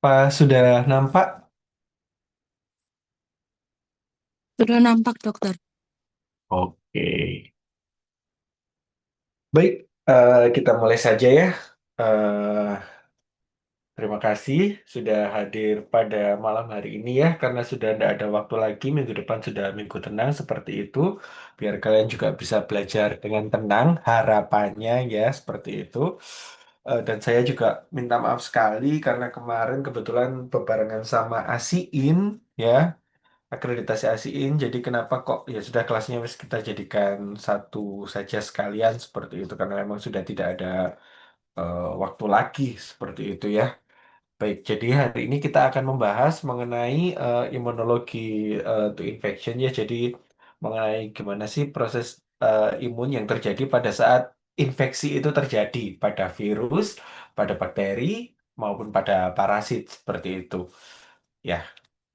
Apa sudah nampak? Sudah nampak, dokter. Oke. Baik, kita mulai saja ya. Eh, Terima kasih sudah hadir pada malam hari ini ya, karena sudah tidak ada waktu lagi, minggu depan sudah minggu tenang seperti itu. Biar kalian juga bisa belajar dengan tenang, harapannya ya seperti itu. Dan saya juga minta maaf sekali karena kemarin kebetulan bebarengan sama ASIIN ya, akreditasi ASIIN. Jadi kenapa kok ya sudah kelasnya wis kita jadikan satu saja sekalian seperti itu karena memang sudah tidak ada waktu lagi seperti itu ya. Baik, jadi hari ini kita akan membahas mengenai imunologi to infection ya. Jadi mengenai gimana sih proses imun yang terjadi pada saat infeksi itu terjadi pada virus, pada bakteri maupun pada parasit seperti itu. Ya,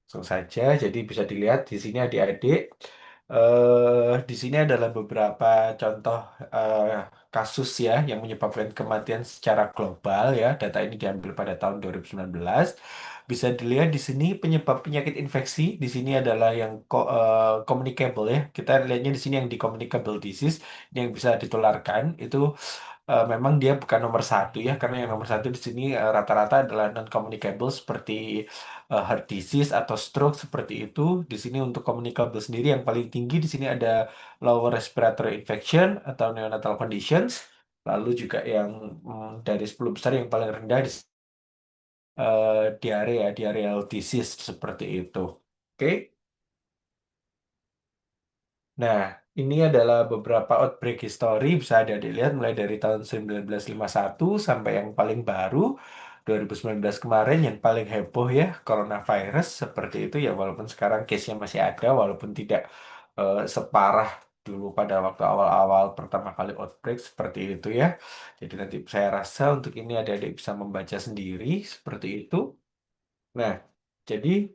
langsung saja. Jadi bisa dilihat di sini adik-adik. Di sini adalah beberapa contoh eh, kasus ya yang menyebabkan kematian secara global ya. Data ini diambil pada tahun 2019. Bisa dilihat di sini penyebab penyakit infeksi. Di sini adalah yang communicable ya. Kita lihatnya di sini yang di communicable disease yang bisa ditularkan itu memang dia bukan nomor satu ya, karena yang nomor satu di sini rata-rata adalah non-communicable seperti heart disease atau stroke seperti itu. Di sini untuk communicable sendiri yang paling tinggi di sini ada lower respiratory infection atau neonatal conditions. Lalu juga yang dari 10 besar yang paling rendah di diarea, diarrheal disease seperti itu. Oke. Nah, ini adalah beberapa outbreak history, bisa ada dilihat mulai dari tahun 1951 sampai yang paling baru, 2019 kemarin yang paling heboh ya, coronavirus seperti itu ya, walaupun sekarang case-nya masih ada, walaupun tidak separah dulu pada waktu awal-awal pertama kali outbreak seperti itu ya. Jadi nanti saya rasa untuk ini adik-adik bisa membaca sendiri seperti itu. Nah, jadi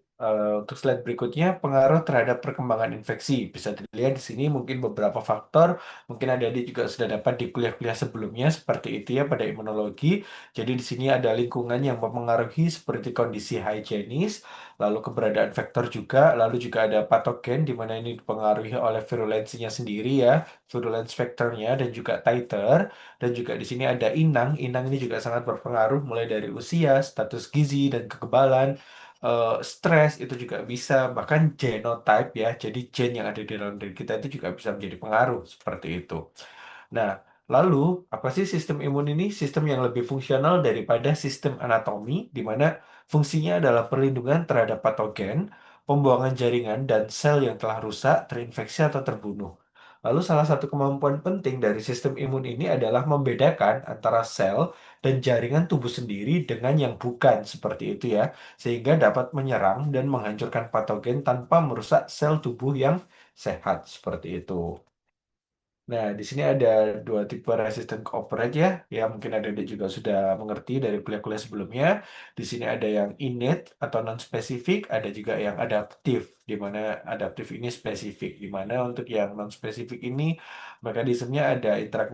untuk slide berikutnya pengaruh terhadap perkembangan infeksi bisa dilihat di sini mungkin beberapa faktor mungkin adik-adik juga sudah dapat di kuliah-kuliah sebelumnya seperti itu ya pada imunologi. Jadi di sini ada lingkungan yang mempengaruhi seperti kondisi higienis, lalu keberadaan vektor juga, lalu juga ada patogen di mana ini dipengaruhi oleh virulensinya sendiri ya, virulence vektornya dan juga titer. Dan juga di sini ada inang. Inang ini juga sangat berpengaruh mulai dari usia, status gizi, dan kekebalan. Stres itu juga bisa, bahkan genotype ya. Jadi gen yang ada di dalam diri kita itu juga bisa menjadi pengaruh seperti itu. Nah, lalu apa sih sistem imun ini? Sistem yang lebih fungsional daripada sistem anatomi, di mana fungsinya adalah perlindungan terhadap patogen, pembuangan jaringan, dan sel yang telah rusak, terinfeksi, atau terbunuh. Lalu salah satu kemampuan penting dari sistem imun ini adalah membedakan antara sel dan jaringan tubuh sendiri dengan yang bukan seperti itu ya, sehingga dapat menyerang dan menghancurkan patogen tanpa merusak sel tubuh yang sehat seperti itu. Nah, di sini ada dua tipe resistant cooperate ya, yang mungkin ada juga sudah mengerti dari kuliah-kuliah sebelumnya. Di sini ada yang innate atau non-spesifik, ada juga yang adaptif, di mana adaptif ini spesifik, di mana untuk yang non-spesifik ini mekanismenya ada intact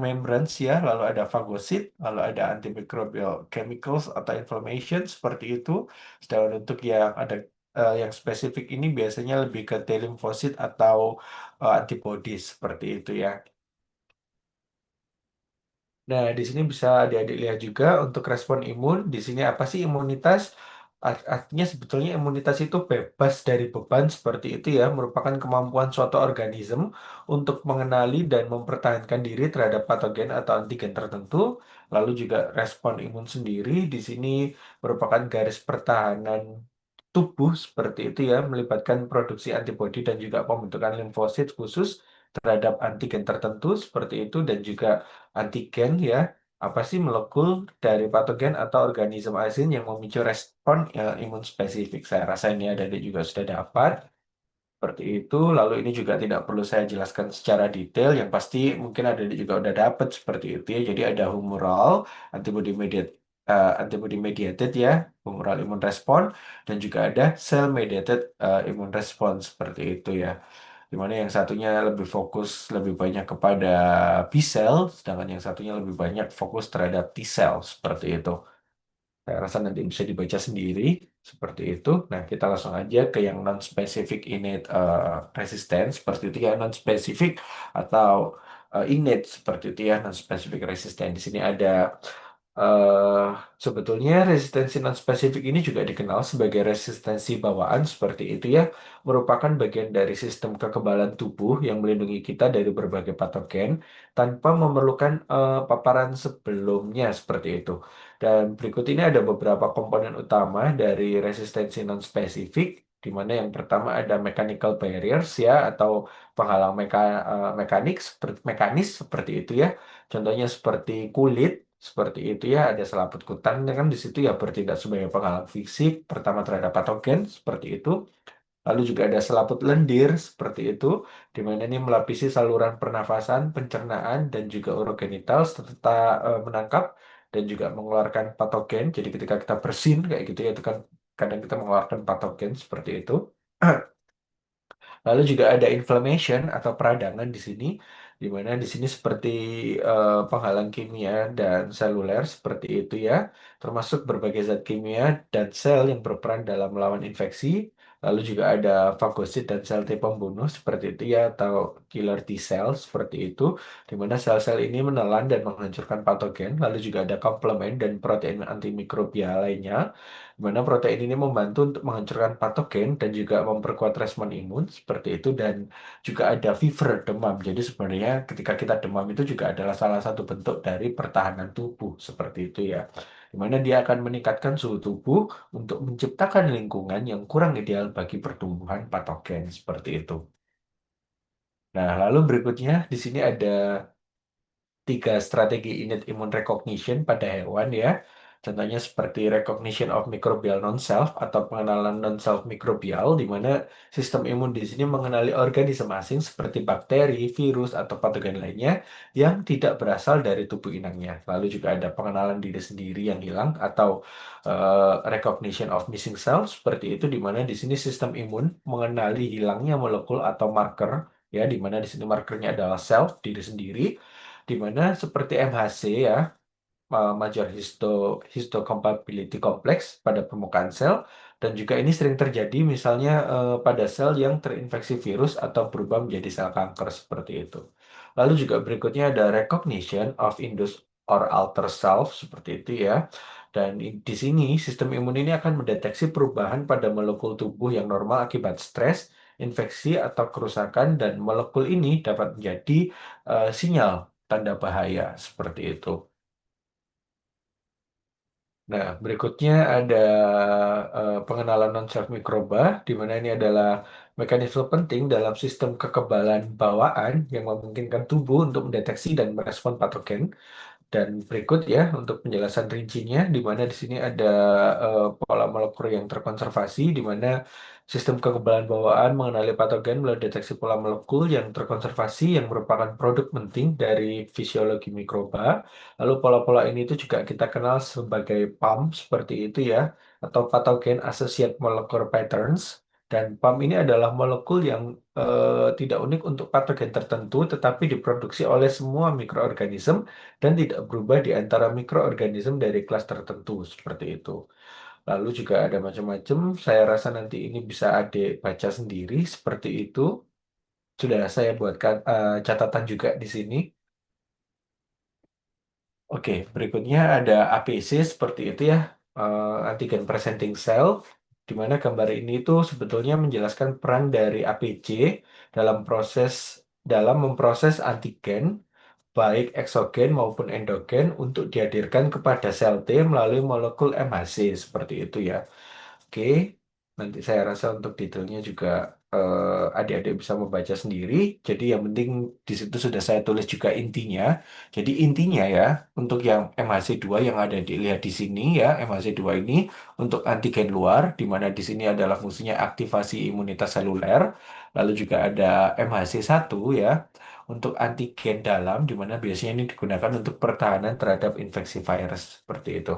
membranes ya, lalu ada fagosit, lalu ada antimicrobial chemicals atau inflammation seperti itu. Sedangkan untuk yang ada yang spesifik ini biasanya lebih ke T limfosit atau antibodi seperti itu ya. Nah, di sini bisa adik-adik lihat juga untuk respon imun. Di sini apa sih imunitas? Artinya sebetulnya imunitas itu bebas dari beban seperti itu ya, merupakan kemampuan suatu organisme untuk mengenali dan mempertahankan diri terhadap patogen atau antigen tertentu. Lalu juga respon imun sendiri di sini merupakan garis pertahanan tubuh seperti itu ya, melibatkan produksi antibodi dan juga pembentukan limfosit khusus terhadap antigen tertentu seperti itu dan juga antigen ya apa sih molekul dari patogen atau organisme asing yang memicu respon imun spesifik. Saya rasa ini ada juga sudah dapat seperti itu. Lalu ini juga tidak perlu saya jelaskan secara detail. Yang pasti mungkin ada juga udah dapat seperti itu ya. Jadi ada humoral antibody mediated antibody mediated ya, humoral immune response dan juga ada cell mediated immune response seperti itu ya. Dimana yang satunya lebih fokus lebih banyak kepada B cell, sedangkan yang satunya lebih banyak fokus terhadap T cell seperti itu. Saya rasa nanti bisa dibaca sendiri seperti itu. Nah, kita langsung aja ke yang non-specific innate resistance seperti itu ya, non-specific atau innate seperti itu ya, non-specific resistance. Di sini ada eh sebetulnya resistensi non-spesifik ini juga dikenal sebagai resistensi bawaan seperti itu ya, merupakan bagian dari sistem kekebalan tubuh yang melindungi kita dari berbagai patogen tanpa memerlukan paparan sebelumnya seperti itu. Dan berikut ini ada beberapa komponen utama dari resistensi non-spesifik, di mana yang pertama ada mechanical barriers ya, atau penghalang mekanik mekanis seperti itu ya. Contohnya seperti kulit, seperti itu ya, ada selaput kutan ya kan di situ ya, bertindak sebagai penghalang fisik pertama terhadap patogen seperti itu. Lalu juga ada selaput lendir seperti itu, di mana ini melapisi saluran pernafasan, pencernaan, dan juga urogenital serta menangkap dan juga mengeluarkan patogen. Jadi ketika kita bersin kayak gitu ya, itu kan kadang kita mengeluarkan patogen seperti itu. Lalu juga ada inflammation atau peradangan di sini, di mana di sini seperti penghalang kimia dan seluler seperti itu ya, termasuk berbagai zat kimia dan sel yang berperan dalam melawan infeksi. Lalu juga ada fagosit dan sel T pembunuh seperti itu ya, atau killer T cells seperti itu, di mana sel-sel ini menelan dan menghancurkan patogen. Lalu juga ada komplement dan protein antimikrobial lainnya, di mana protein ini membantu untuk menghancurkan patogen dan juga memperkuat respon imun seperti itu, dan juga ada fever demam. Jadi sebenarnya ketika kita demam itu juga adalah salah satu bentuk dari pertahanan tubuh seperti itu ya. Di mana dia akan meningkatkan suhu tubuh untuk menciptakan lingkungan yang kurang ideal bagi pertumbuhan patogen seperti itu. Nah, lalu berikutnya di sini ada tiga strategi innate immune recognition pada hewan ya. Contohnya seperti recognition of microbial non-self atau pengenalan non-self mikrobial, di mana sistem imun di sini mengenali organisme asing seperti bakteri, virus, atau patogen lainnya yang tidak berasal dari tubuh inangnya. Lalu juga ada pengenalan diri sendiri yang hilang atau recognition of missing cells seperti itu, di mana di sini sistem imun mengenali hilangnya molekul atau marker ya, di mana di sini markernya adalah self, diri sendiri, di mana seperti MHC ya, major histocompatibility complex pada permukaan sel, dan juga ini sering terjadi misalnya pada sel yang terinfeksi virus atau berubah menjadi sel kanker seperti itu. Lalu juga berikutnya ada recognition of induced or alter self seperti itu ya. Dan di sini sistem imun ini akan mendeteksi perubahan pada molekul tubuh yang normal akibat stres, infeksi atau kerusakan, dan molekul ini dapat menjadi sinyal tanda bahaya seperti itu. Nah, berikutnya ada pengenalan non-self mikroba, di mana ini adalah mekanisme penting dalam sistem kekebalan bawaan yang memungkinkan tubuh untuk mendeteksi dan merespon patogen. Dan berikut ya untuk penjelasan rincinya, di mana di sini ada pola molekul yang terkonservasi, di mana sistem kekebalan bawaan mengenali patogen melalui deteksi pola molekul yang terkonservasi yang merupakan produk penting dari fisiologi mikroba. Lalu pola-pola ini itu juga kita kenal sebagai PAM seperti itu ya, atau Pathogen Associated Molecular Patterns. Dan PAM ini adalah molekul yang tidak unik untuk patogen tertentu, tetapi diproduksi oleh semua mikroorganisme dan tidak berubah di antara mikroorganisme dari kelas tertentu seperti itu. Lalu juga ada macam-macam. Saya rasa nanti ini bisa adik baca sendiri seperti itu. Sudah saya buatkan catatan juga di sini. Oke, berikutnya ada APC seperti itu ya, antigen presenting cell, di mana gambar ini itu sebetulnya menjelaskan peran dari APC dalam memproses antigen baik eksogen maupun endogen untuk dihadirkan kepada sel T melalui molekul MHC seperti itu ya. Oke, nanti saya rasa untuk detailnya juga adik-adik bisa membaca sendiri. Jadi yang penting di situ sudah saya tulis juga intinya. Jadi intinya ya, untuk yang MHC2 yang ada dilihat di sini ya, MHC2 ini untuk antigen luar, di mana di sini adalah fungsinya aktivasi imunitas seluler. Lalu juga ada MHC1 ya, untuk antigen dalam, di mana biasanya ini digunakan untuk pertahanan terhadap infeksi virus seperti itu.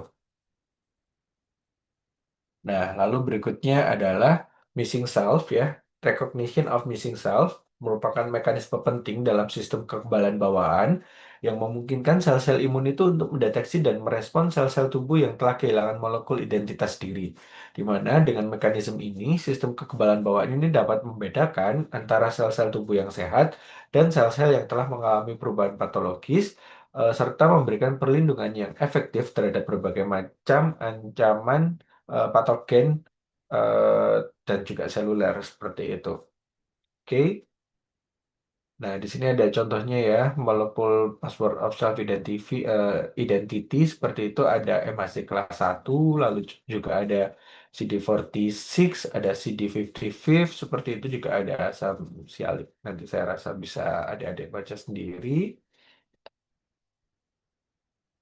Nah, lalu berikutnya adalah missing self ya. Recognition of missing self merupakan mekanisme penting dalam sistem kekebalan bawaan, yang memungkinkan sel-sel imun itu untuk mendeteksi dan merespon sel-sel tubuh yang telah kehilangan molekul identitas diri. Di mana dengan mekanisme ini, sistem kekebalan bawaan ini dapat membedakan antara sel-sel tubuh yang sehat dan sel-sel yang telah mengalami perubahan patologis, serta memberikan perlindungan yang efektif terhadap berbagai macam ancaman patogen eh, dan juga seluler seperti itu. Oke. Nah, di sini ada contohnya ya, molekul password of self identity seperti itu ada MHC kelas 1, lalu juga ada CD46, ada CD55, seperti itu juga ada asam sialik. Nanti saya rasa bisa adik-adik baca sendiri.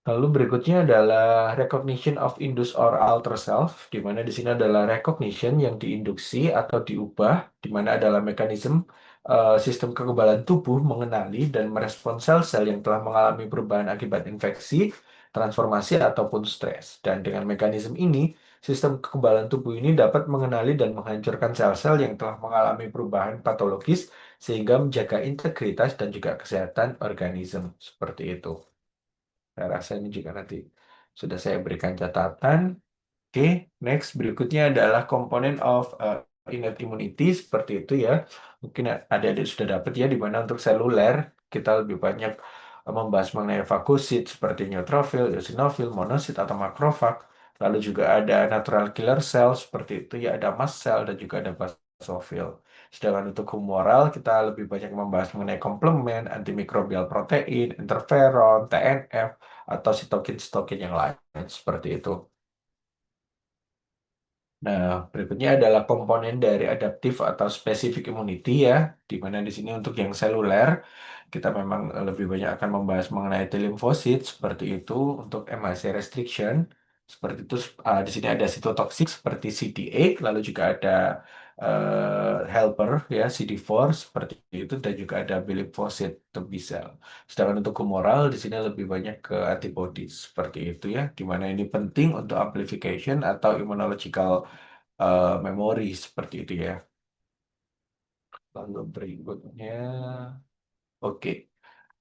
Lalu berikutnya adalah recognition of induced or alter self, di mana di sini adalah recognition yang diinduksi atau diubah, di mana adalah mekanisme sistem kekebalan tubuh mengenali dan merespons sel-sel yang telah mengalami perubahan akibat infeksi, transformasi, ataupun stres. Dan dengan mekanisme ini, sistem kekebalan tubuh ini dapat mengenali dan menghancurkan sel-sel yang telah mengalami perubahan patologis sehingga menjaga integritas dan juga kesehatan organisme. Seperti itu. Saya rasa ini juga nanti sudah saya berikan catatan. Oke, next berikutnya adalah komponen of innate immunity seperti itu ya. Mungkin adik-adik sudah dapat ya di mana untuk seluler kita lebih banyak membahas mengenai fagosit seperti neutrophil, eosinofil, monosit atau makrofag. Lalu juga ada natural killer cell seperti itu ya, ada mast cell dan juga ada basofil. Sedangkan untuk humoral kita lebih banyak membahas mengenai komplement, antimikrobial protein, interferon, TNF, atau sitokin-sitokin yang lain seperti itu. Nah, berikutnya adalah komponen dari adaptif atau specific immunity ya, di mana di sini untuk yang seluler kita memang lebih banyak akan membahas mengenai T limfosit seperti itu untuk MHC restriction seperti itu di sini ada sitotoksik seperti CD8 lalu juga ada helper ya CD4 seperti itu dan juga ada B limfosit atau B cell. Sedangkan untuk humoral di sini lebih banyak ke antibody seperti itu ya, di mana ini penting untuk amplification atau immunological memori seperti itu ya. Lalu berikutnya, oke.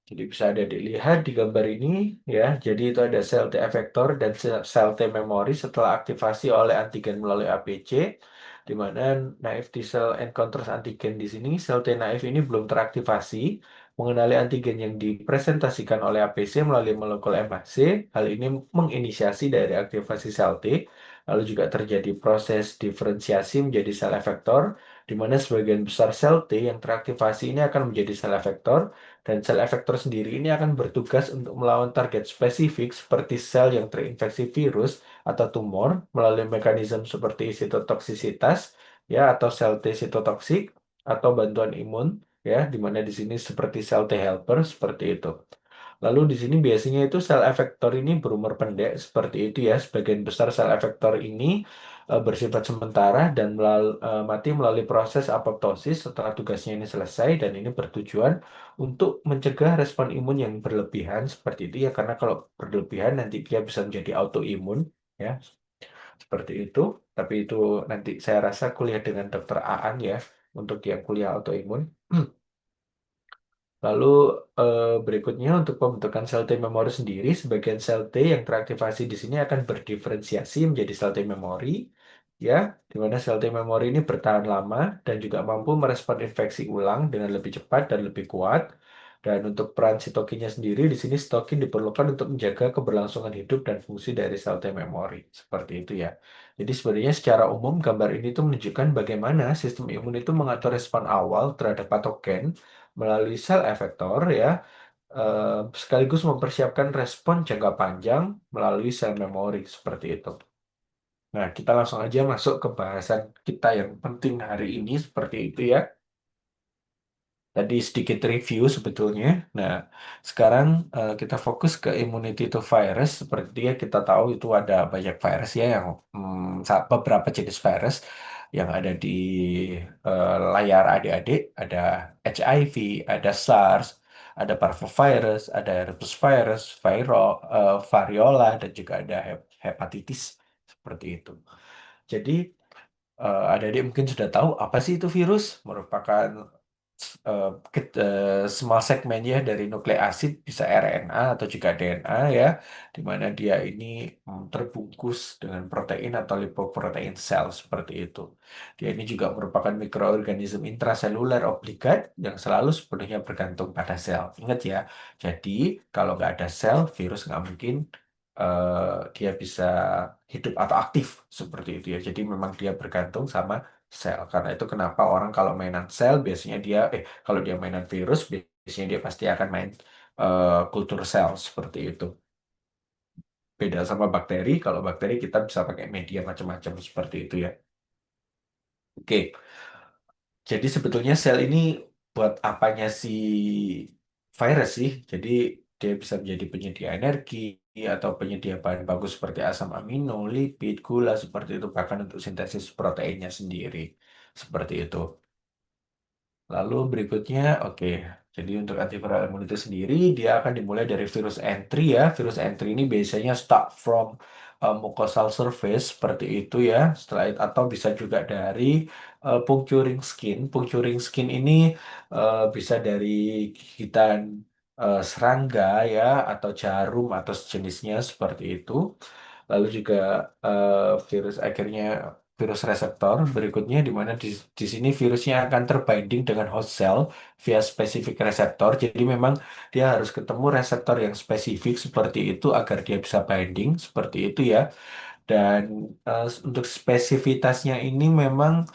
Jadi bisa ada dilihat di gambar ini ya. Jadi itu ada sel T effector dan sel T memory setelah aktivasi oleh antigen melalui APC, di mana naive T cell encounters antigen di sini sel T naif ini belum teraktivasi mengenali antigen yang dipresentasikan oleh APC melalui molekul MHC. Hal ini menginisiasi dari aktivasi sel T. Lalu juga terjadi proses diferensiasi menjadi sel efektor, di mana sebagian besar sel T yang teraktivasi ini akan menjadi sel efektor dan sel efektor sendiri ini akan bertugas untuk melawan target spesifik seperti sel yang terinfeksi virus atau tumor melalui mekanisme seperti sitotoksisitas ya atau sel T sitotoksik atau bantuan imun ya di mana di sini seperti sel T helper seperti itu. Lalu di sini biasanya itu sel efektor ini berumur pendek seperti itu ya. Sebagian besar sel efektor ini bersifat sementara dan mati melalui proses apoptosis setelah tugasnya ini selesai dan ini bertujuan untuk mencegah respon imun yang berlebihan seperti itu ya karena kalau berlebihan nanti dia bisa menjadi autoimun ya seperti itu. Tapi itu nanti saya rasa kuliah dengan dokter Aan ya untuk yang kuliah autoimun. Lalu berikutnya untuk pembentukan sel T memori sendiri, sebagian sel T yang teraktivasi di sini akan berdiferensiasi menjadi sel T memori, ya, di mana sel T memori ini bertahan lama dan juga mampu merespon infeksi ulang dengan lebih cepat dan lebih kuat. Dan untuk peran sitokinnya sendiri, di sini sitokin diperlukan untuk menjaga keberlangsungan hidup dan fungsi dari sel T memori. Seperti itu ya. Jadi sebenarnya secara umum gambar ini tuh menunjukkan bagaimana sistem imun itu mengatur respon awal terhadap patogen melalui sel efektor ya, sekaligus mempersiapkan respon jangka panjang melalui sel memori seperti itu. Nah, kita langsung aja masuk ke bahasan kita yang penting hari ini seperti itu ya. Tadi sedikit review sebetulnya. Nah, sekarang kita fokus ke immunity to virus. Seperti ya kita tahu itu ada banyak virus ya yang beberapa jenis virus yang ada di layar adik-adik. Ada HIV, ada SARS, ada parvovirus, ada herpes virus, variola, dan juga ada hepatitis seperti itu. Jadi adik-adik mungkin sudah tahu apa sih itu virus? Merupakan small segmennya dari nukleik asid bisa RNA atau juga DNA ya, di mana dia ini terbungkus dengan protein atau lipoprotein sel seperti itu. Dia ini juga merupakan mikroorganisme intraseluler obligat yang selalu sepenuhnya bergantung pada sel. Ingat ya, jadi kalau nggak ada sel, virus nggak mungkin dia bisa hidup atau aktif seperti itu ya. Jadi memang dia bergantung sama sel. Karena itu kenapa orang kalau mainan sel biasanya kalau dia mainan virus biasanya dia pasti akan main kultur sel seperti itu. Beda sama bakteri, kalau bakteri kita bisa pakai media macam-macam seperti itu ya. Oke, jadi sebetulnya sel ini buat apanya si virus sih? Jadi dia bisa menjadi penyedia energi atau penyedia bahan baku seperti asam amino, lipid, gula seperti itu bahkan untuk sintesis proteinnya sendiri. Seperti itu. Lalu berikutnya, oke. Jadi untuk antiviral immunity sendiri, dia akan dimulai dari virus entry ya. Virus entry ini biasanya start from mucosal surface seperti itu ya. Setelah itu atau bisa juga dari puncturing skin. Puncturing skin ini bisa dari gigitan serangga ya, atau jarum atau sejenisnya seperti itu. Lalu juga virus akhirnya virus reseptor berikutnya di mana di sini virusnya akan terbinding dengan host cell via spesifik reseptor. Jadi memang dia harus ketemu reseptor yang spesifik seperti itu agar dia bisa binding seperti itu ya. Dan untuk spesifitasnya ini memang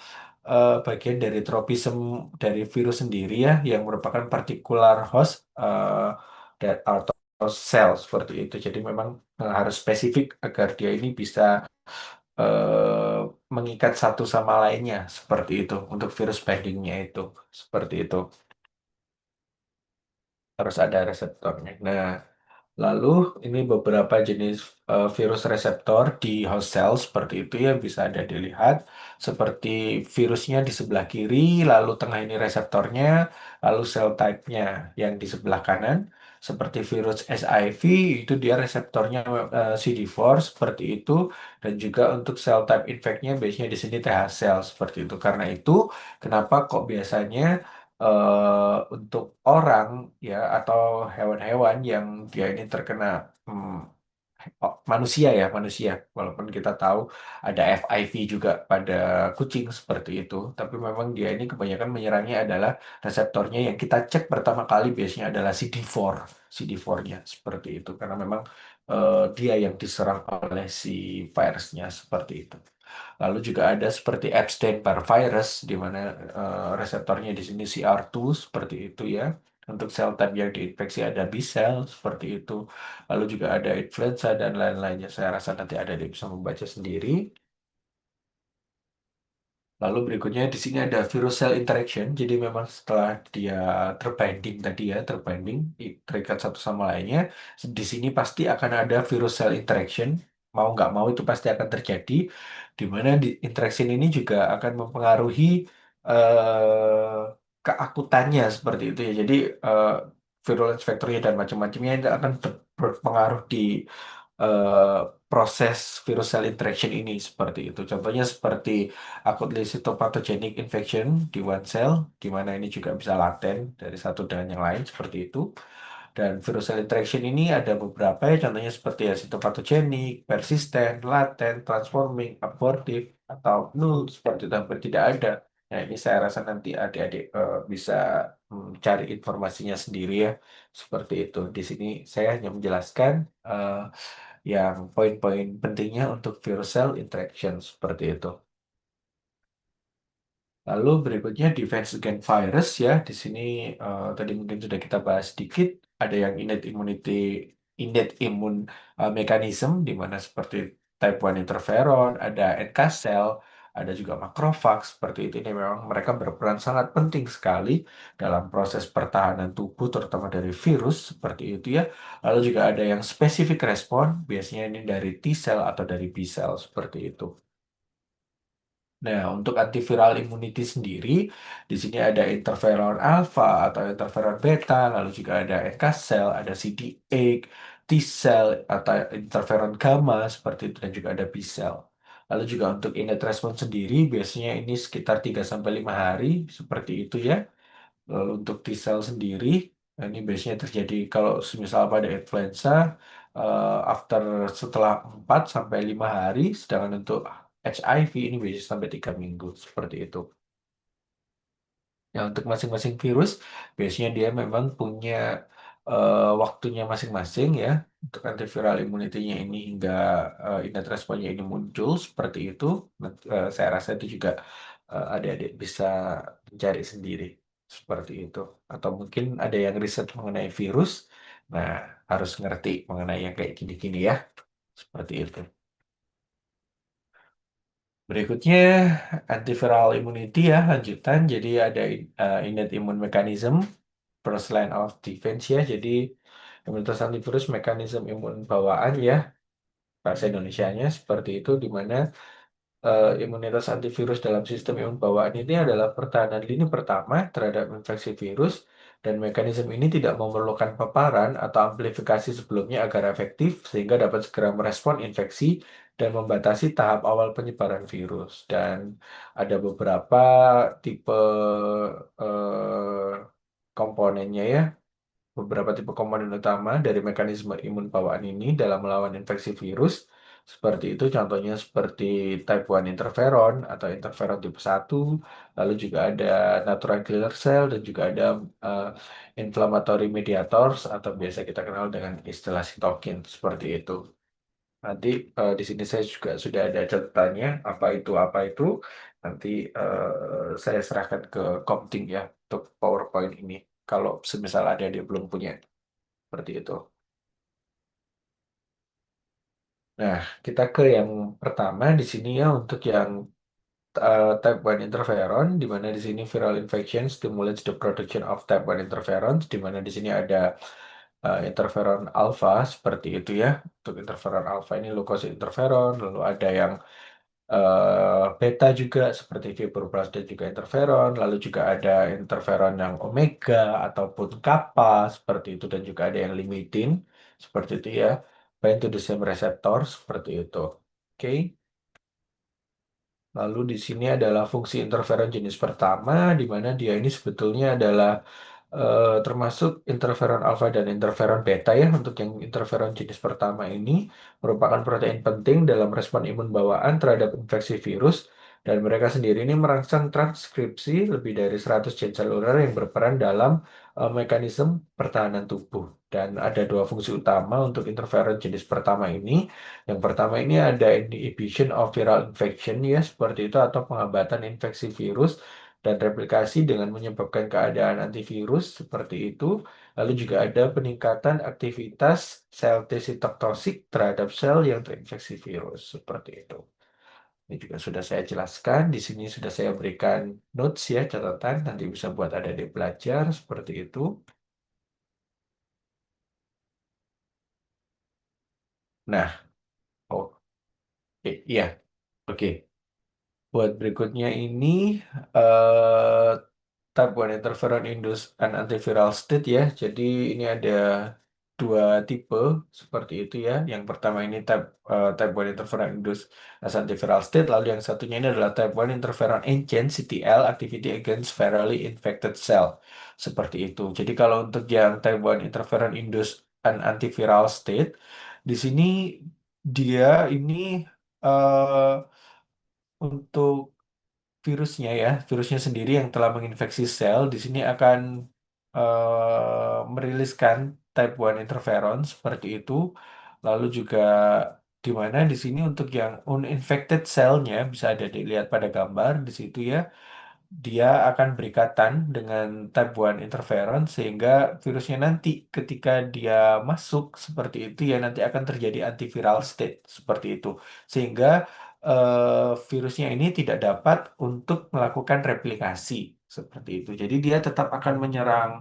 bagian dari tropism dari virus sendiri ya, yang merupakan partikular host atau sel seperti itu. Jadi memang harus spesifik agar dia ini bisa eh, mengikat satu sama lainnya seperti itu untuk virus bindingnya itu seperti itu harus ada reseptornya. Nah, lalu ini beberapa jenis virus reseptor di host cell seperti itu ya bisa Anda dilihat seperti virusnya di sebelah kiri, lalu tengah ini reseptornya, lalu cell type-nya yang di sebelah kanan. Seperti virus SIV itu dia reseptornya CD4 seperti itu dan juga untuk cell type infectnya biasanya di sini TH cell seperti itu. Karena itu kenapa kok biasanya untuk orang ya atau hewan-hewan yang dia ini terkena hmm, manusia ya manusia walaupun kita tahu ada FIV juga pada kucing seperti itu tapi memang dia ini kebanyakan menyerangnya adalah reseptornya yang kita cek pertama kali biasanya adalah CD4 CD4-nya seperti itu karena memang dia yang diserang oleh si virusnya seperti itu. Lalu juga ada seperti Epstein-Barr virus, di mana reseptornya di sini CR2 seperti itu ya. Untuk sel type yang diinfeksi ada B cell seperti itu. Lalu juga ada influenza dan lain-lainnya. Saya rasa nanti ada yang bisa membaca sendiri. Lalu berikutnya di sini ada virus cell interaction. Jadi memang setelah dia terbinding tadi ya, terikat satu sama lainnya, di sini pasti akan ada virus cell interaction. Mau nggak mau itu pasti akan terjadi, di mana di interaction ini juga akan mempengaruhi eh, keakutannya seperti itu ya. Jadi eh, virulence factornya dan macam-macamnya itu akan berpengaruh di eh, proses virus cell interaction ini seperti itu. Contohnya seperti akut leukocytopathogenic infection di one cell, di mana ini juga bisa laten dari satu dengan yang lain seperti itu. Dan virus cell interaction ini ada beberapa ya, contohnya seperti ya sitopatogenik, persisten, laten, transforming, abortif, atau null seperti itu hampir tidak ada. Nah ini saya rasa nanti adik-adik bisa cari informasinya sendiri ya seperti itu. Di sini saya hanya menjelaskan yang poin-poin pentingnya untuk virus cell interaction seperti itu. Lalu berikutnya defense against virus ya. Di sini tadi mungkin sudah kita bahas sedikit. Ada yang innate immune mechanism di mana seperti type 1 interferon, ada NK cell, ada juga makrofag seperti itu. Ini memang mereka berperan sangat penting sekali dalam proses pertahanan tubuh terutama dari virus seperti itu ya. Lalu juga ada yang specific respon, biasanya ini dari T cell atau dari B cell seperti itu. Nah, untuk antiviral immunity sendiri, di sini ada interferon alpha atau interferon beta, lalu juga ada NK cell, ada CD8, T cell atau interferon gamma seperti itu dan juga ada B cell. Lalu juga untuk innate response sendiri, biasanya ini sekitar 3 sampai 5 hari seperti itu ya. Lalu untuk T cell sendiri, nah ini biasanya terjadi kalau semisal pada influenza after setelah 4 sampai 5 hari, sedangkan untuk HIV ini biasanya sampai 3 minggu seperti itu. Ya, untuk masing-masing virus, biasanya dia memang punya waktunya masing-masing ya. Untuk antiviral immunity-nya ini hingga innate response-nya ini muncul seperti itu. Saya rasa itu juga adik-adik bisa mencari sendiri seperti itu. Atau mungkin ada yang riset mengenai virus, nah harus ngerti mengenai yang kayak gini-gini ya. Seperti itu. Berikutnya antiviral immunity ya, lanjutan. Jadi ada innate immune mechanism. First line of defense ya. Jadi imunitas antivirus mekanisme imun bawaan ya. Bahasa Indonesianya seperti itu di mana imunitas antivirus dalam sistem imun bawaan ini adalah pertahanan lini pertama terhadap infeksi virus dan mekanisme ini tidak memerlukan paparan atau amplifikasi sebelumnya agar efektif sehingga dapat segera merespon infeksi dan membatasi tahap awal penyebaran virus. Dan ada beberapa tipe komponennya ya, beberapa tipe komponen utama dari mekanisme imun bawaan ini dalam melawan infeksi virus. Seperti itu contohnya seperti type 1 interferon atau interferon tipe 1, lalu juga ada natural killer cell dan juga ada uh, inflammatory mediators atau biasa kita kenal dengan istilah sitokin seperti itu. Nanti di sini saya juga sudah ada catatannya apa itu. Nanti saya serahkan ke Komting ya untuk PowerPoint ini. Kalau semisal ada dia belum punya seperti itu. Nah, kita ke yang pertama di sini ya untuk yang type 1 interferon, di mana di sini viral infection stimulates the production of type 1 interferons, di mana di sini ada interferon alpha seperti itu ya. Untuk interferon alpha ini leukosit interferon, lalu ada yang beta juga seperti fibroblast dan juga interferon, lalu juga ada interferon yang omega ataupun kappa seperti itu dan juga ada yang limitin seperti itu ya. Bind to the same receptor seperti itu. Oke. Lalu di sini adalah fungsi interferon jenis pertama, di mana dia ini sebetulnya adalah termasuk interferon alfa dan interferon beta ya. Untuk yang interferon jenis pertama ini merupakan protein penting dalam respon imun bawaan terhadap infeksi virus dan mereka sendiri ini merangsang transkripsi lebih dari 100 gen seluler yang berperan dalam mekanisme pertahanan tubuh. Dan ada dua fungsi utama untuk interferon jenis pertama ini. Yang pertama ini ada inhibition of viral infection ya, seperti itu atau penghambat infeksi virus dan replikasi dengan menyebabkan keadaan antivirus seperti itu. Lalu juga ada peningkatan aktivitas sel T sitotoksik terhadap sel yang terinfeksi virus seperti itu. Ini juga sudah saya jelaskan. Di sini sudah saya berikan notes ya, catatan. Nanti bisa buat adik-adik belajar seperti itu. Nah, iya, oke. Buat berikutnya ini eh type 1 interferon induced and antiviral state ya. Jadi ini ada dua tipe seperti itu ya. Yang pertama ini type 1 interferon induced as antiviral state. Lalu yang satunya ini adalah type 1 interferon enhanced CTL activity against virally infected cell. Seperti itu. Jadi kalau untuk yang type 1 interferon induced and antiviral state, di sini dia ini eh, untuk virusnya sendiri yang telah menginfeksi sel, di sini akan meriliskan type 1 interferon seperti itu. Lalu juga di mana di sini untuk yang uninfected cell-nya bisa ada dilihat pada gambar di situ ya dia akan berikatan dengan type 1 interferon sehingga virusnya nanti ketika dia masuk seperti itu ya nanti akan terjadi antiviral state seperti itu sehingga virusnya ini tidak dapat untuk melakukan replikasi seperti itu. Jadi dia tetap akan menyerang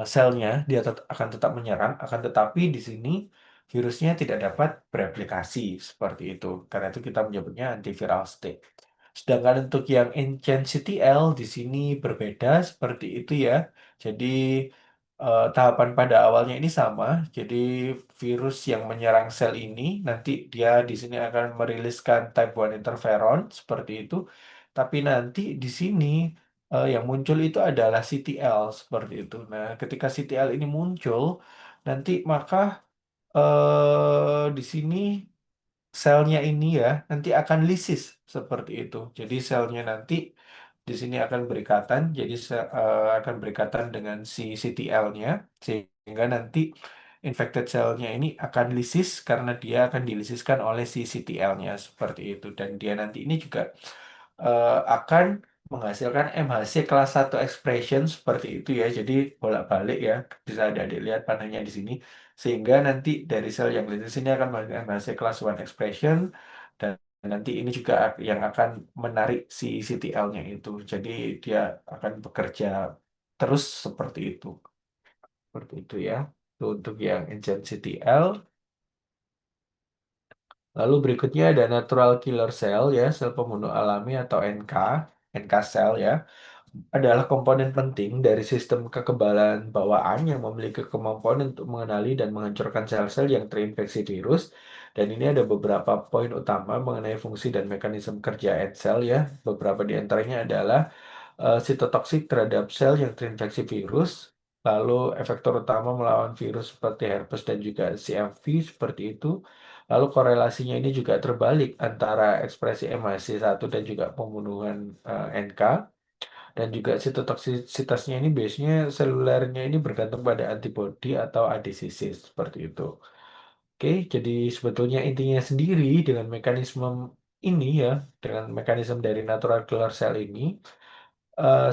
selnya, dia akan tetap menyerang, akan tetapi di sini virusnya tidak dapat bereplikasi seperti itu. Karena itu kita menyebutnya antiviral state. Sedangkan untuk yang NCNCTL di sini berbeda seperti itu ya. Jadi tahapan pada awalnya ini sama. Jadi virus yang menyerang sel ini nanti dia di sini akan meriliskan type 1 interferon seperti itu. Tapi nanti di sini yang muncul itu adalah CTL seperti itu. Nah, ketika CTL ini muncul, nanti maka di sini selnya ini ya nanti akan lisis seperti itu. Jadi selnya nanti di sini akan berikatan, jadi akan berikatan dengan si CTL-nya, sehingga nanti infected cell-nya ini akan lisis karena dia akan dilisiskan oleh si CTL-nya seperti itu. Dan dia nanti ini juga akan menghasilkan MHC kelas 1 expression seperti itu ya. Jadi bolak-balik ya, bisa ada dilihat panahnya di sini. Sehingga nanti dari sel yang lisis ini akan menghasilkan MHC kelas 1 expression dan nanti ini juga yang akan menarik si CTL-nya itu. Jadi dia akan bekerja terus seperti itu. Seperti itu ya. Itu untuk yang agent CTL. Lalu berikutnya ada natural killer cell ya, sel pembunuh alami atau NK, NK cell ya, adalah komponen penting dari sistem kekebalan bawaan yang memiliki kemampuan untuk mengenali dan menghancurkan sel-sel yang terinfeksi virus. Dan ini ada beberapa poin utama mengenai fungsi dan mekanisme kerja N cell ya. Beberapa di antaranya adalah sitotoksik terhadap sel yang terinfeksi virus, lalu efektor utama melawan virus seperti herpes dan juga CMV seperti itu. Lalu korelasinya ini juga terbalik antara ekspresi MHC1 dan juga pembunuhan NK. Dan juga sitotoksisitasnya ini biasanya selulernya ini bergantung pada antibodi atau ADCC seperti itu. Oke, jadi sebetulnya intinya sendiri dengan mekanisme ini ya, dengan mekanisme dari natural killer cell ini,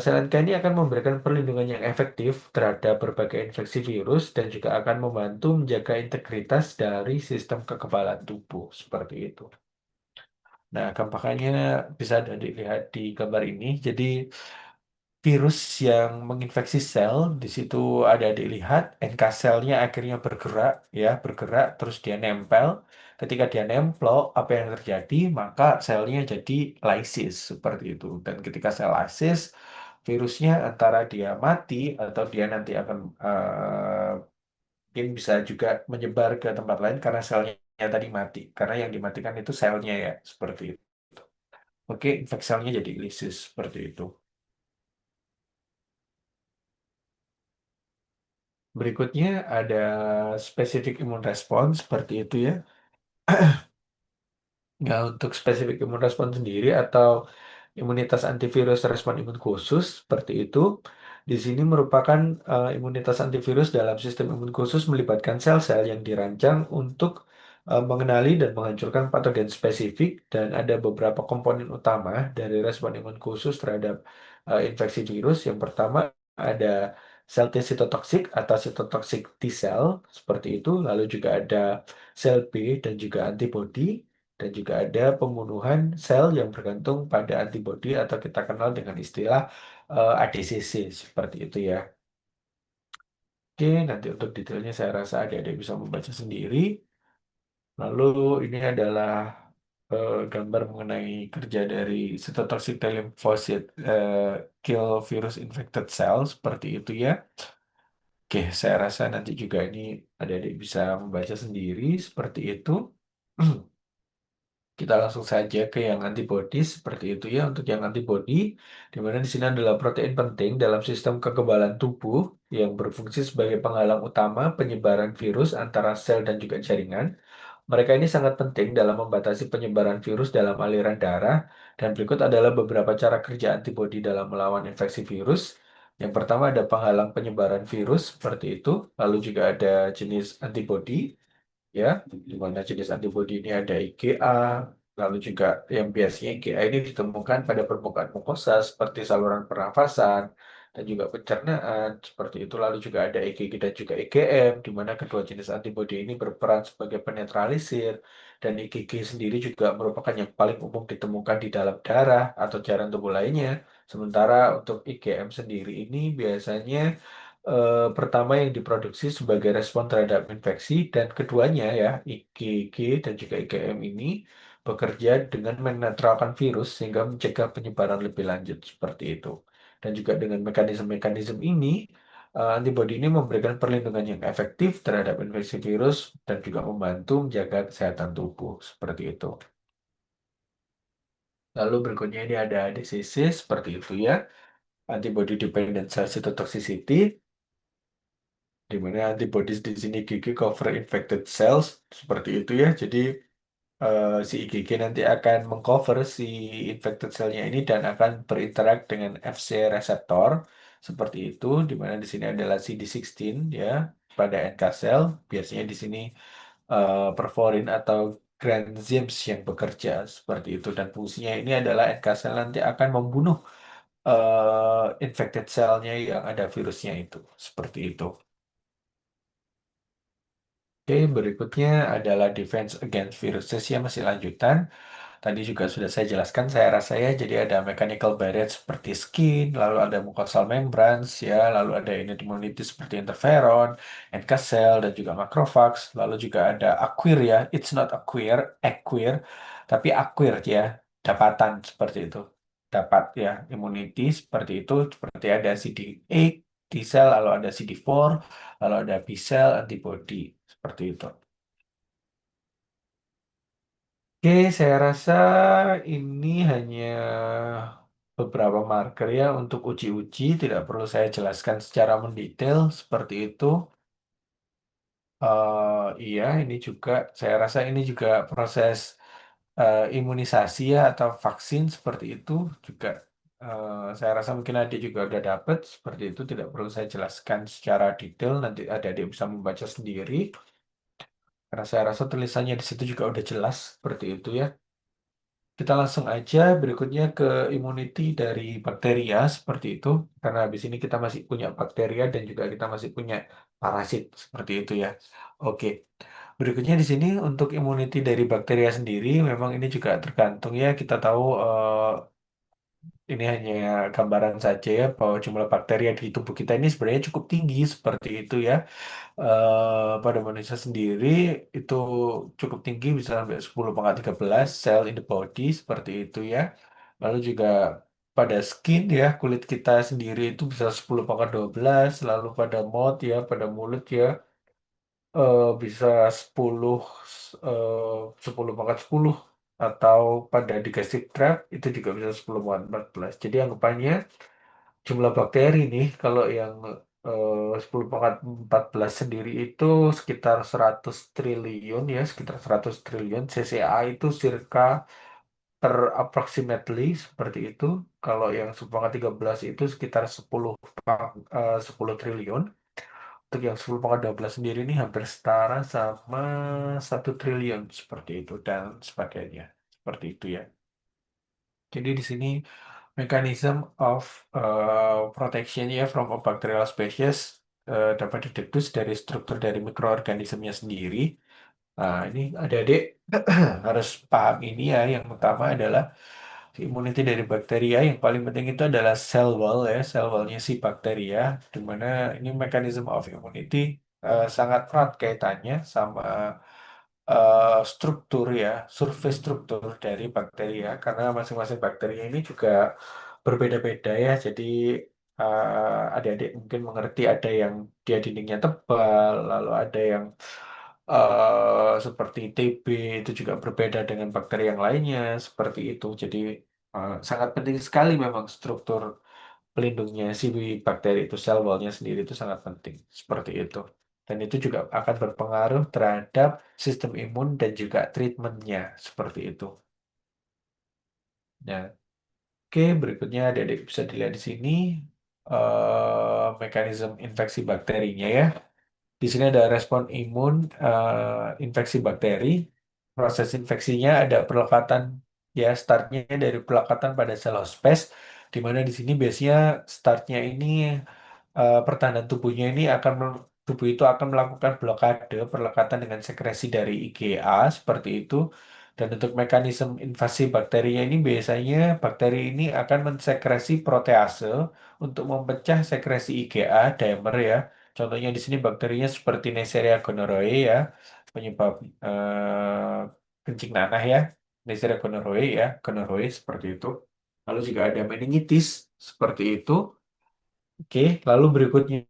sel NK ini akan memberikan perlindungan yang efektif terhadap berbagai infeksi virus dan juga akan membantu menjaga integritas dari sistem kekebalan tubuh seperti itu. Nah, gampangnya bisa dilihat di gambar ini. Jadi virus yang menginfeksi sel, di situ ada dilihat NK selnya akhirnya bergerak, ya, bergerak, terus dia nempel. Ketika dia nempel, apa yang terjadi? Maka selnya jadi lysis, seperti itu. Dan ketika sel lysis, virusnya antara dia mati atau dia nanti akan mungkin bisa juga menyebar ke tempat lain karena selnya tadi mati. Karena yang dimatikan itu selnya ya, seperti itu. Oke, infeksi selnya jadi lysis, seperti itu. Berikutnya ada spesifik imun respons seperti itu ya. Nah, untuk spesifik imun respons sendiri atau imunitas antivirus respon imun khusus seperti itu, di sini merupakan imunitas antivirus dalam sistem imun khusus melibatkan sel-sel yang dirancang untuk mengenali dan menghancurkan patogen spesifik dan ada beberapa komponen utama dari respon imun khusus terhadap infeksi virus. Yang pertama ada sel T sitotoksik atau sitotoksik T cell seperti itu, lalu juga ada sel B dan juga antibodi dan juga ada pembunuhan sel yang bergantung pada antibodi atau kita kenal dengan istilah ADCC seperti itu ya. Oke, nanti untuk detailnya saya rasa adik-adik bisa membaca sendiri. Lalu ini adalah gambar mengenai kerja dari cytotoxic T lymphocyte kill virus infected cell seperti itu ya. Oke, saya rasa nanti juga ini adik-adik bisa membaca sendiri seperti itu. Kita langsung saja ke yang antibody seperti itu ya. Untuk yang antibody, di mana di sini adalah protein penting dalam sistem kekebalan tubuh yang berfungsi sebagai penghalang utama penyebaran virus antara sel dan juga jaringan. Mereka ini sangat penting dalam membatasi penyebaran virus dalam aliran darah. Dan berikut adalah beberapa cara kerja antibodi dalam melawan infeksi virus. Yang pertama ada penghalang penyebaran virus seperti itu. Lalu juga ada jenis antibodi ya, di mana jenis antibodi ini ada IgA, lalu juga yang biasanya IgA ini ditemukan pada permukaan mukosa seperti saluran pernafasan dan juga pencernaan seperti itu. Lalu juga ada IgG dan juga IgM, di mana kedua jenis antibodi ini berperan sebagai penetralisir dan IgG sendiri juga merupakan yang paling umum ditemukan di dalam darah atau cairan tubuh lainnya. Sementara untuk IgM sendiri ini biasanya pertama yang diproduksi sebagai respon terhadap infeksi dan keduanya ya IgG dan juga IgM ini bekerja dengan menetralkan virus sehingga mencegah penyebaran lebih lanjut seperti itu. Dan juga dengan mekanisme-mekanisme ini antibodi ini memberikan perlindungan yang efektif terhadap infeksi virus dan juga membantu menjaga kesehatan tubuh seperti itu. Lalu berikutnya ini ada disease seperti itu ya. antibody dependent cell cytotoxicity, di mana antibodies di sini IgG cover infected cells seperti itu ya. Jadi si IgG nanti akan mengcover si infected cell-nya ini dan akan berinteraksi dengan Fc reseptor seperti itu, di mana di sini adalah CD16 ya pada NK cell. Biasanya di sini perforin atau granzymes yang bekerja seperti itu, dan fungsinya ini adalah NK cell nanti akan membunuh infected cell-nya yang ada virusnya itu seperti itu. Oke, berikutnya adalah defense against viruses ya, masih lanjutan. Tadi juga sudah saya jelaskan, saya rasa ya, jadi ada mechanical barrier seperti skin, lalu ada mucosal membranes ya, lalu ada innate immunity seperti interferon, NK cell, dan juga macrophage, lalu juga ada acquire ya, it's not acquire, tapi acquire ya, dapatan seperti itu. Dapat ya, immunity seperti itu, seperti ada CD8 T cell, lalu ada CD4, lalu ada B cell antibody, seperti itu. Oke, saya rasa ini hanya beberapa marker ya untuk uji-uji, tidak perlu saya jelaskan secara mendetail seperti itu. Iya, ini juga saya rasa ini juga proses imunisasi ya atau vaksin seperti itu juga. Saya rasa mungkin adik juga udah dapet seperti itu, tidak perlu saya jelaskan secara detail. Nanti adik-adik bisa membaca sendiri. Karena saya rasa tulisannya di situ juga udah jelas seperti itu ya. Kita langsung aja berikutnya ke immunity dari bakteria seperti itu. Karena habis ini kita masih punya bakteria dan juga kita masih punya parasit seperti itu ya. Oke. Berikutnya di sini untuk immunity dari bakteria sendiri memang ini juga tergantung ya. Kita tahu ini hanya gambaran saja ya bahwa jumlah bakteri di tubuh kita ini sebenarnya cukup tinggi seperti itu ya. Pada manusia sendiri itu cukup tinggi, bisa sampai 10 pangkat 13 sel in the body seperti itu ya. Lalu juga pada skin ya, kulit kita sendiri itu bisa 10 pangkat 12, lalu pada mouth ya, pada mulut ya, bisa 10 10 pangkat 10, atau pada digestive tract itu juga bisa 10 pangkat 14. Jadi anggapannya jumlah bakteri nih kalau yang 10 pangkat 14 sendiri itu sekitar 100 triliun ya, sekitar 100 triliun. CCA itu circa per approximately seperti itu. Kalau yang 10 pangkat 13 itu sekitar 10 triliun. Untuk yang 10 pangkat 12 sendiri ini hampir setara sama 1 triliun seperti itu dan sebagainya. Seperti itu ya. Jadi di sini mechanism of protection ya from a bacterial species dapat didedus dari struktur dari mikroorganismenya sendiri. Nah, ini adik-adik harus paham ini ya. Yang pertama adalah immunity dari bakteria. Yang paling penting itu adalah cell wall ya, cell wallnya si bakteria. Di mana ini mechanism of immunity sangat erat kaitannya sama struktur ya, survei struktur dari bakteria, karena masing-masing bakteri ini juga berbeda-beda ya. Jadi adik-adik mungkin mengerti ada yang dia dindingnya tebal, lalu ada yang seperti TB itu juga berbeda dengan bakteri yang lainnya seperti itu. Jadi sangat penting sekali memang struktur pelindungnya si bakteri itu, sel wall-nya sendiri itu sangat penting seperti itu. Dan itu juga akan berpengaruh terhadap sistem imun dan juga treatmentnya seperti itu. Nah, oke, berikutnya adik-adik bisa dilihat di sini mekanisme infeksi bakterinya ya. Di sini ada respon imun infeksi bakteri. Proses infeksinya ada pelekatan ya, startnya dari pelekatan pada sel hospes, di mana di sini biasanya startnya ini pertahanan tubuhnya ini tubuh itu akan melakukan blokade perlekatan dengan sekresi dari IgA seperti itu. Dan untuk mekanisme invasi bakterinya ini biasanya bakteri ini akan mensekresi protease untuk memecah sekresi IgA dimer ya. Contohnya di sini bakterinya seperti Neisseria gonorrhoeae ya, penyebab kencing nanah ya, Neisseria gonorrhoeae ya, gonorrhoeae seperti itu. Lalu juga ada meningitis seperti itu. Oke, lalu berikutnya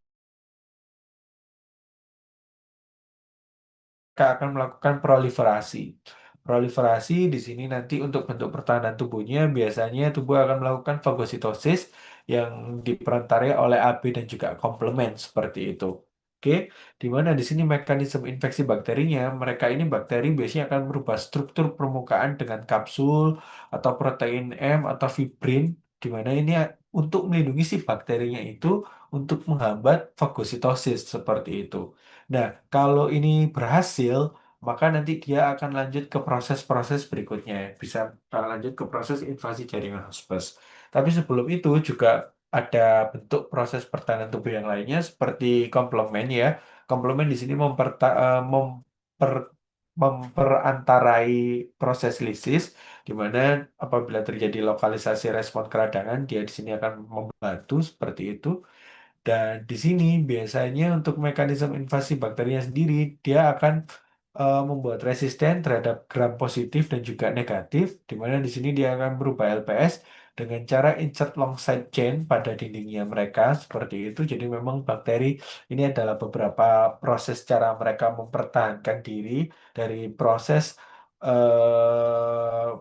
mereka akan melakukan proliferasi. Proliferasi di sini nanti untuk bentuk pertahanan tubuhnya biasanya tubuh akan melakukan fagositosis yang diperantarai oleh AB dan juga komplement seperti itu. Oke, di mana di sini mekanisme infeksi bakterinya, mereka ini bakteri biasanya akan merubah struktur permukaan dengan kapsul atau protein M atau fibrin, di mana ini untuk melindungi si bakterinya itu untuk menghambat fagositosis seperti itu. Nah, kalau ini berhasil, maka nanti dia akan lanjut ke proses-proses berikutnya. Bisa lanjut ke proses invasi jaringan hospes. Tapi sebelum itu juga ada bentuk proses pertahanan tubuh yang lainnya seperti komplement ya. Komplement di sini memperantarai proses lisis, di mana apabila terjadi lokalisasi respon keradangan, dia di sini akan membantu seperti itu. Dan di sini biasanya untuk mekanisme invasi bakterinya sendiri, dia akan membuat resisten terhadap gram positif dan juga negatif, di mana di sini dia akan berubah LPS dengan cara insert long side chain pada dindingnya mereka seperti itu. Jadi memang bakteri ini adalah beberapa proses cara mereka mempertahankan diri dari proses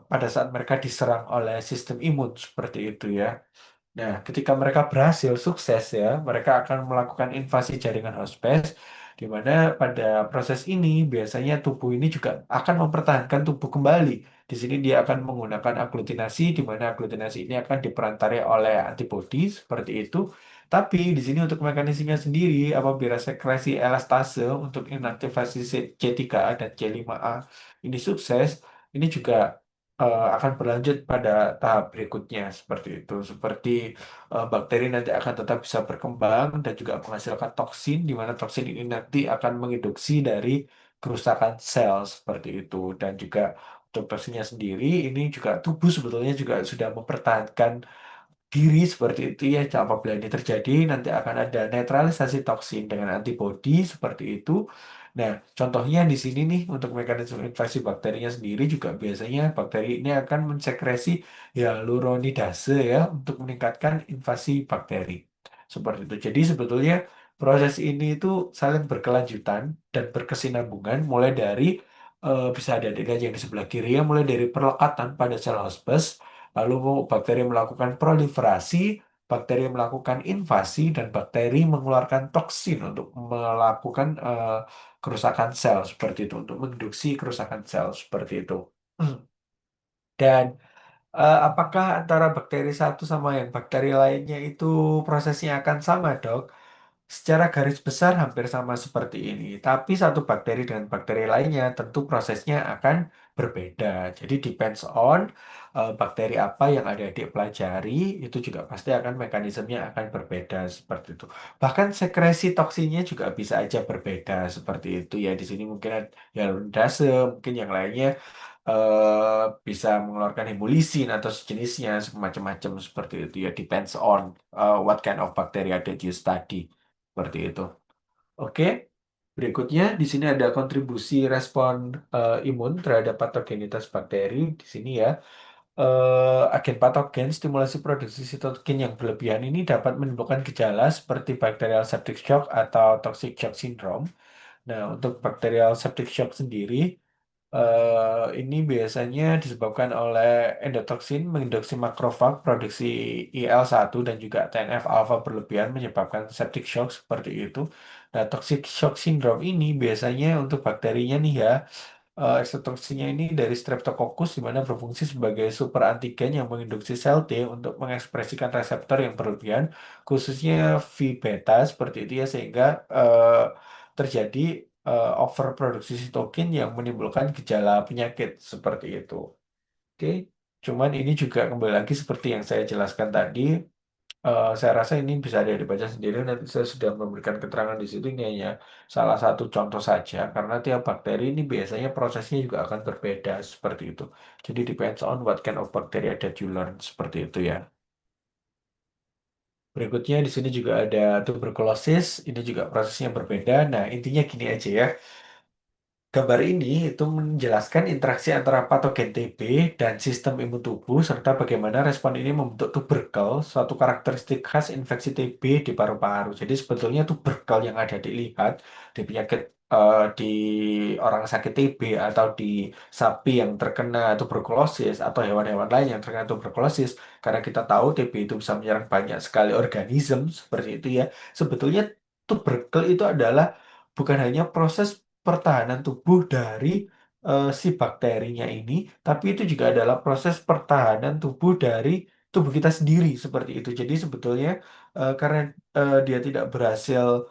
pada saat mereka diserang oleh sistem imun seperti itu ya. Nah, ketika mereka berhasil sukses ya, mereka akan melakukan invasi jaringan hospes, di mana pada proses ini biasanya tubuh ini juga akan mempertahankan tubuh kembali. Di sini dia akan menggunakan aglutinasi, di mana aglutinasi ini akan diperantari oleh antibodi seperti itu. Tapi di sini untuk mekanismenya sendiri, apabila sekresi elastase untuk inaktivasi C3A dan C5A ini sukses, ini juga akan berlanjut pada tahap berikutnya seperti itu. Seperti bakteri nanti akan tetap bisa berkembang dan juga menghasilkan toksin, di mana toksin ini nanti akan menginduksi dari kerusakan sel seperti itu. Dan juga untuk toksinnya sendiri, ini juga tubuh sebetulnya juga sudah mempertahankan diri seperti itu ya. Apabila ini terjadi, nanti akan ada netralisasi toksin dengan antibodi seperti itu. Nah, contohnya di sini nih untuk mekanisme invasi bakterinya sendiri juga biasanya bakteri ini akan mensekresi hyaluronidase ya untuk meningkatkan invasi bakteri. Seperti itu. Jadi sebetulnya proses ini itu saling berkelanjutan dan berkesinambungan mulai dari bisa ada adegan yang di sebelah kiri ya, mulai dari perlekatan pada sel hospes. Lalu bakteri melakukan proliferasi, bakteri melakukan invasi, dan bakteri mengeluarkan toksin untuk melakukan kerusakan sel seperti itu, untuk menginduksi kerusakan sel seperti itu. Dan apakah antara bakteri satu sama yang bakteri lainnya itu prosesnya akan sama, Dok? Secara garis besar hampir sama seperti ini, tapi satu bakteri dengan bakteri lainnya tentu prosesnya akan berbeda. Jadi depends on bakteri apa yang ada di pelajari, itu juga pasti akan mekanismenya akan berbeda seperti itu. Bahkan sekresi toksinnya juga bisa aja berbeda seperti itu ya. Di sini mungkin ada hyaluronidase, mungkin yang lainnya bisa mengeluarkan hemolysin atau sejenisnya, semacam-macam seperti itu ya. Depends on what kind of bacteria that you study. Seperti itu. Oke, berikutnya di sini ada kontribusi respon imun terhadap patogenitas bakteri. Di sini ya, agen patogen stimulasi produksi sitokin yang berlebihan ini dapat menimbulkan gejala seperti bacterial septic shock atau toxic shock syndrome. Nah, untuk bacterial septic shock sendiri, ini biasanya disebabkan oleh endotoksin menginduksi makrofag produksi IL-1 dan juga TNF alfa berlebihan menyebabkan septic shock seperti itu. Nah, toxic shock syndrome ini biasanya untuk bakterinya nih ya, eksotoksinya ini dari Streptococcus di mana berfungsi sebagai super antigen yang menginduksi sel T untuk mengekspresikan reseptor yang berlebihan, khususnya V beta seperti itu ya, sehingga terjadi overproduksi sitokin yang menimbulkan gejala penyakit seperti itu. Oke, cuman ini juga kembali lagi seperti yang saya jelaskan tadi, saya rasa ini bisa ada dibaca sendiri. Nanti saya sudah memberikan keterangan di situ. Ini hanya salah satu contoh saja, karena tiap bakteri ini biasanya prosesnya juga akan berbeda seperti itu. Jadi depends on what kind of bacteria that you learn seperti itu ya. Berikutnya di sini juga ada tuberkulosis. Ini juga prosesnya berbeda. Nah, intinya gini aja ya. Gambar ini itu menjelaskan interaksi antara patogen TB dan sistem imun tubuh serta bagaimana respon ini membentuk tuberkel, suatu karakteristik khas infeksi TB di paru-paru. Jadi sebetulnya tuberkel yang ada dilihat di penyakit di orang sakit TB atau di sapi yang terkena tuberkulosis atau hewan-hewan lain yang terkena tuberkulosis, karena kita tahu TB itu bisa menyerang banyak sekali organisme seperti itu ya. Sebetulnya tuberkel itu adalah bukan hanya proses pertahanan tubuh dari si bakterinya ini, tapi itu juga adalah proses pertahanan tubuh dari tubuh kita sendiri seperti itu. Jadi sebetulnya karena dia tidak berhasil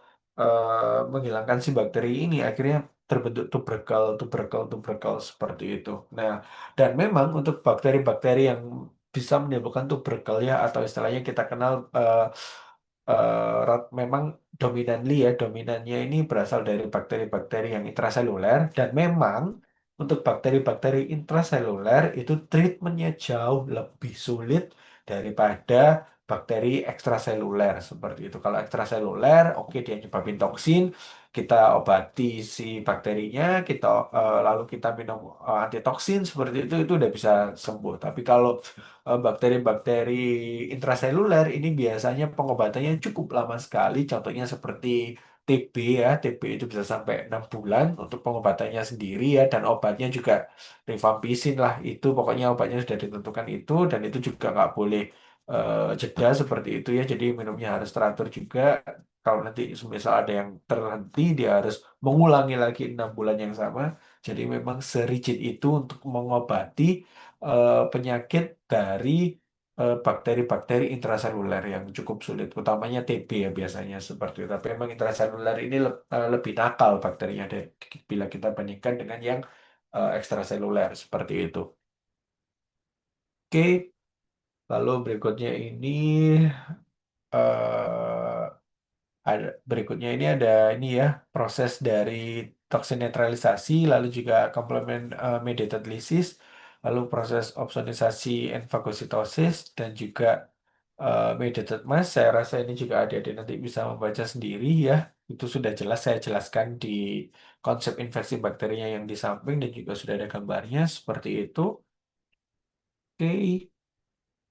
menghilangkan si bakteri ini, akhirnya terbentuk tuberkel, tuberkel, tuberkel seperti itu. Nah, dan memang untuk bakteri-bakteri yang bisa menimbulkan tuberkel ya atau istilahnya kita kenal memang dominanly ya, dominannya ini berasal dari bakteri-bakteri yang intraseluler dan memang untuk bakteri-bakteri intraseluler itu treatmentnya jauh lebih sulit daripada bakteri ekstraseluler seperti itu. Kalau ekstraseluler, oke dia nyebabin toksin, kita obati si bakterinya, kita lalu kita minum antitoksin seperti itu udah bisa sembuh. Tapi kalau bakteri-bakteri intraseluler ini biasanya pengobatannya cukup lama sekali. Contohnya seperti TB ya, TB itu bisa sampai 6 bulan untuk pengobatannya sendiri ya, dan obatnya juga rifampicin lah. Itu pokoknya obatnya sudah ditentukan itu, dan itu juga nggak boleh jeda seperti itu ya. Jadi minumnya harus teratur juga. Kalau nanti misal ada yang terhenti, dia harus mengulangi lagi 6 bulan yang sama. Jadi memang serigid itu untuk mengobati penyakit dari bakteri-bakteri intraseluler yang cukup sulit, utamanya TB ya biasanya seperti itu. Tapi memang intraseluler ini lebih nakal bakterinya bila kita bandingkan dengan yang ekstraseluler seperti itu. Oke, lalu berikutnya ini eh, berikutnya ini ada ini ya proses dari toksin netralisasi, lalu juga complement mediated lysis, lalu proses opsonisasi and fagositosis dan juga mediated mass. Saya rasa ini juga adik-adik nanti bisa membaca sendiri ya. Itu sudah jelas saya jelaskan di konsep infeksi bakterinya yang di samping dan juga sudah ada gambarnya seperti itu. Oke.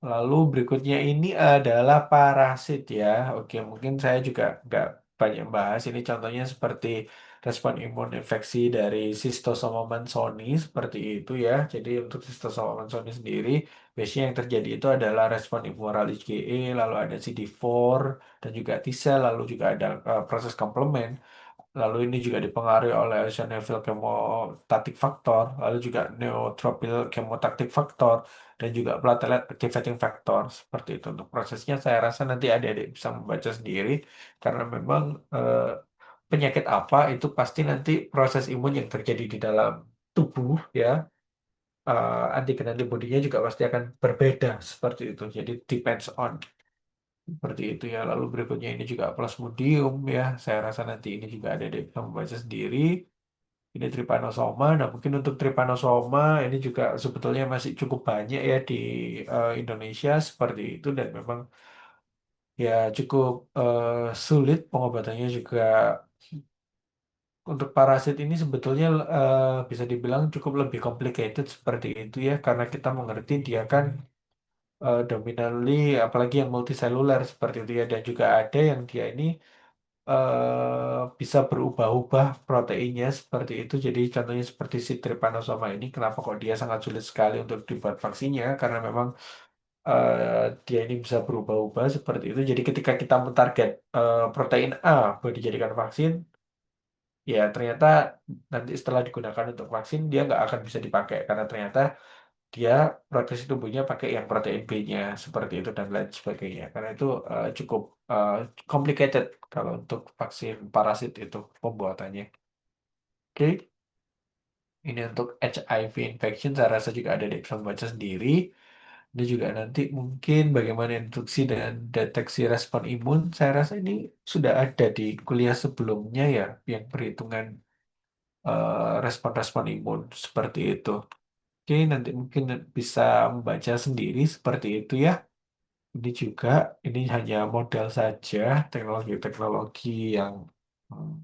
Lalu berikutnya ini adalah parasit ya. Oke, mungkin saya juga nggak banyak bahas. Ini contohnya seperti respon imun infeksi dari Schistosoma mansoni seperti itu ya. Jadi untuk Schistosoma mansoni sendiri, biasanya yang terjadi itu adalah respon humoral IgE, lalu ada CD4 dan juga T cell, lalu juga ada proses komplement. Lalu ini juga dipengaruhi oleh eosinophil chemotatic factor, lalu juga neutrophil chemotatic factor, dan juga platelet activating factor. Seperti itu untuk prosesnya. Saya rasa nanti adik-adik bisa membaca sendiri, karena memang eh, penyakit apa itu pasti nanti proses imun yang terjadi di dalam tubuh ya, antigen antibodinya juga pasti akan berbeda seperti itu. Jadi depends on seperti itu ya. Lalu berikutnya ini juga plasmodium ya. Saya rasa nanti ini juga adik-adik bisa membaca sendiri. Ini trypanosoma. Nah, mungkin untuk trypanosoma ini juga sebetulnya masih cukup banyak ya di Indonesia seperti itu, dan memang ya cukup sulit pengobatannya juga. Untuk parasit ini sebetulnya bisa dibilang cukup lebih complicated seperti itu ya, karena kita mengerti dia kan dominantly apalagi yang multiseluler seperti itu ya, dan juga ada yang dia ini bisa berubah-ubah proteinnya seperti itu. Jadi contohnya seperti si trypanosoma ini, kenapa kok dia sangat sulit sekali untuk dibuat vaksinnya? Karena memang dia ini bisa berubah-ubah seperti itu. Jadi ketika kita mentarget protein A buat dijadikan vaksin, ya ternyata nanti setelah digunakan untuk vaksin dia nggak akan bisa dipakai karena ternyata dia proteksi tubuhnya pakai yang protein B-nya seperti itu dan lain sebagainya. Karena itu cukup eh, complicated kalau untuk vaksin parasit itu pembuatannya. Oke, ini untuk HIV infection saya rasa juga ada bisa membaca sendiri. Ini juga nanti mungkin bagaimana instruksi dan deteksi respon imun. Saya rasa ini sudah ada di kuliah sebelumnya ya, yang perhitungan respon-respon imun seperti itu. Oke, nanti mungkin bisa membaca sendiri seperti itu ya. Ini juga, ini hanya modal saja, teknologi-teknologi yang hmm,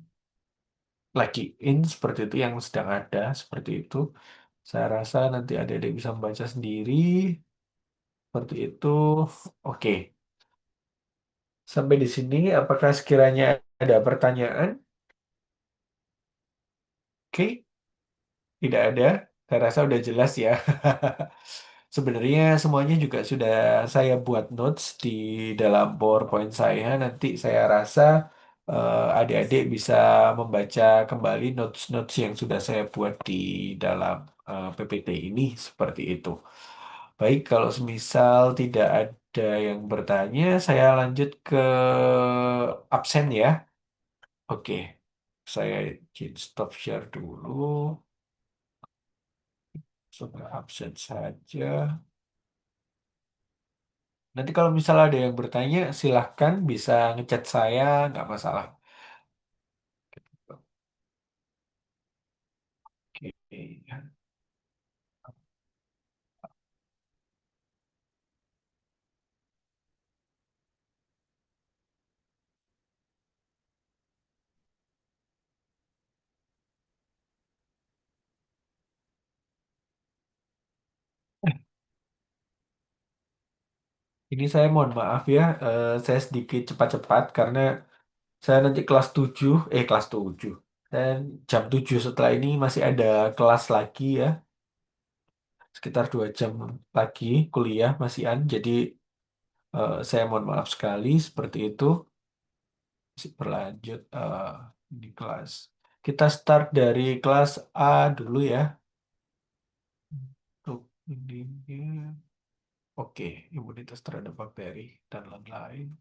lagi in seperti itu, yang sedang ada seperti itu. Saya rasa nanti adik-adik bisa membaca sendiri seperti itu. Oke, sampai di sini apakah sekiranya ada pertanyaan? Oke, tidak ada. Saya rasa udah jelas ya. Sebenarnya semuanya juga sudah saya buat notes di dalam PowerPoint saya. Nanti saya rasa adik-adik bisa membaca kembali notes-notes yang sudah saya buat di dalam PPT ini seperti itu. Baik, kalau semisal tidak ada yang bertanya, saya lanjut ke absen ya. Oke, saya izin stop share dulu. Sudah absen saja. Nanti kalau misalnya ada yang bertanya, silahkan bisa ngechat saya, nggak masalah. Oke. Ini saya mohon maaf ya, saya sedikit cepat-cepat karena saya nanti kelas 7. Dan jam 7 setelah ini masih ada kelas lagi ya, sekitar 2 jam lagi kuliah masihan. Jadi saya mohon maaf sekali seperti itu. Masih berlanjut di kelas. Kita start dari kelas A dulu ya. Untuk ini, oke, imunitas terhadap bakteri dan lain-lain.